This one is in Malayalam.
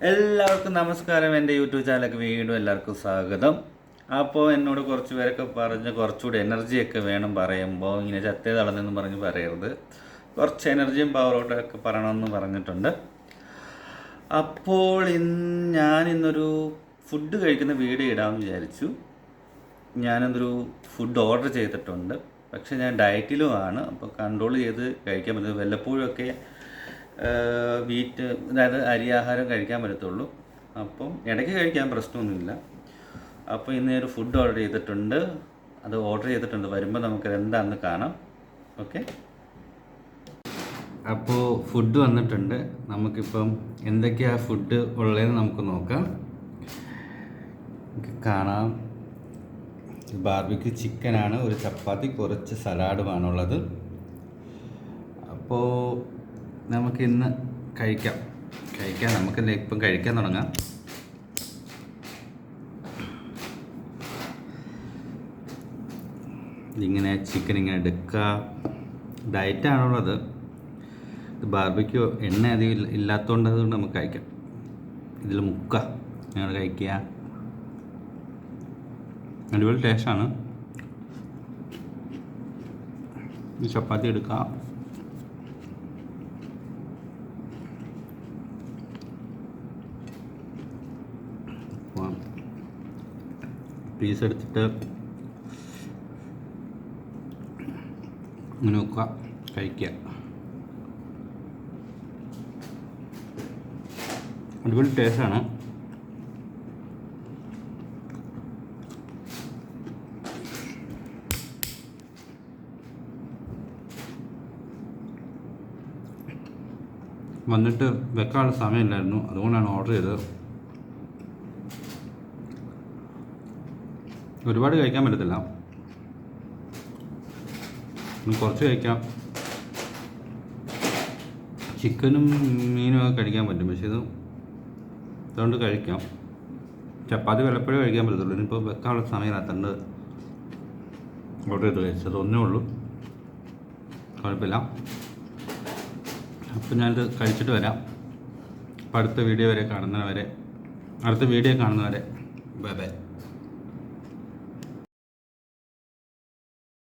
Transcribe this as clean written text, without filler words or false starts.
എല്ലാവർക്കും നമസ്കാരം. എൻ്റെ യൂട്യൂബ് ചാനലിലേക്ക് വീണ്ടും എല്ലാവർക്കും സ്വാഗതം. അപ്പോൾ എന്നോട് കുറച്ച് പേരൊക്കെ പറഞ്ഞ് കുറച്ചുകൂടി എനർജിയൊക്കെ വേണം പറയുമ്പോൾ, ഇങ്ങനെ ചത്തേ തളർന്നെന്ന് പറഞ്ഞ് പറയരുത്, കുറച്ച് എനർജിയും പവറോട്ടൊക്കെ പറയണമെന്ന് പറഞ്ഞിട്ടുണ്ട്. അപ്പോൾ ഞാനിന്നൊരു ഫുഡ് കഴിക്കുന്ന വീഡിയോ ഇടാമെന്ന് വിചാരിച്ചു. ഞാനൊരു ഫുഡ് ഓർഡർ ചെയ്തിട്ടുണ്ട്. പക്ഷേ ഞാൻ ഡയറ്റിലുമാണ്, അപ്പോൾ കൺട്രോൾ ചെയ്ത് കഴിക്കാൻ പറ്റുന്നത് വല്ലപ്പോഴുമൊക്കെ വീറ്റ്, അതായത് അരിയാഹാരം കഴിക്കാൻ പറ്റത്തുള്ളൂ. അപ്പം ഇടയ്ക്ക് കഴിക്കാൻ പ്രശ്നമൊന്നുമില്ല. അപ്പോൾ ഇന്ന് ഒരു ഫുഡ് ഓർഡർ ചെയ്തിട്ടുണ്ട്. വരുമ്പോൾ നമുക്കത് എന്താണെന്ന് കാണാം. ഓക്കെ, അപ്പോൾ ഫുഡ് വന്നിട്ടുണ്ട്. നമുക്കിപ്പം എന്തൊക്കെയാണ് ഫുഡ് ഉള്ളതെന്ന് നമുക്ക് നോക്കാം. കാണാം, ബാർബിക്യൂ ചിക്കനാണ്, ഒരു ചപ്പാത്തി, കുറച്ച് സലാഡുമാണുള്ളത്. അപ്പോൾ നമുക്കിന്ന് കഴിക്കാം. നമുക്കിന്ന് ഇപ്പം കഴിക്കാൻ തുടങ്ങാം. ഇങ്ങനെ ചിക്കൻ ഇങ്ങനെ എടുക്കുക. ഡയറ്റാണുള്ളത്. ഇത് ബാർബിക്യൂ എണ്ണ അധികം ഇല്ലാത്തതുകൊണ്ട് അതുകൊണ്ട് നമുക്ക് കഴിക്കാം. ഇതിൽ മുക്കുക, ഞങ്ങൾ കഴിക്കുക. അടിപൊളി ടേസ്റ്റാണ്. ഈ ചപ്പാത്തി എടുക്കുക. പീസ് എടുത്തിട്ട് ഇങ്ങനെ നോക്കുക, കഴിക്കുക. അടിപൊളി ടേസ്റ്റാണ്. വന്നിട്ട് വെക്കാനുള്ള സമയമില്ലായിരുന്നു, അതുകൊണ്ടാണ് ഓർഡർ ചെയ്തത്. ഒരുപാട് കഴിക്കാൻ പറ്റത്തില്ല, കുറച്ച് കഴിക്കാം. ചിക്കനും മീനും ഒക്കെ കഴിക്കാൻ പറ്റും, പക്ഷേ അതുകൊണ്ട് കഴിക്കാം. ചപ്പാത്തി വല്ലപ്പോഴേ കഴിക്കാൻ പറ്റത്തുള്ളൂ. ഇനിയിപ്പോൾ വെക്കാനുള്ള സമയമില്ലാത്തതുകൊണ്ട് ഓർഡർ ചെയ്ത് കഴിച്ചത് ഒന്നേ ഉള്ളൂ. കുഴപ്പമില്ല. അപ്പോൾ ഞാനിത് കഴിച്ചിട്ട് വരാം. അപ്പോൾ അടുത്ത വീഡിയോ കാണുന്നവരെ ബൈ ബൈ.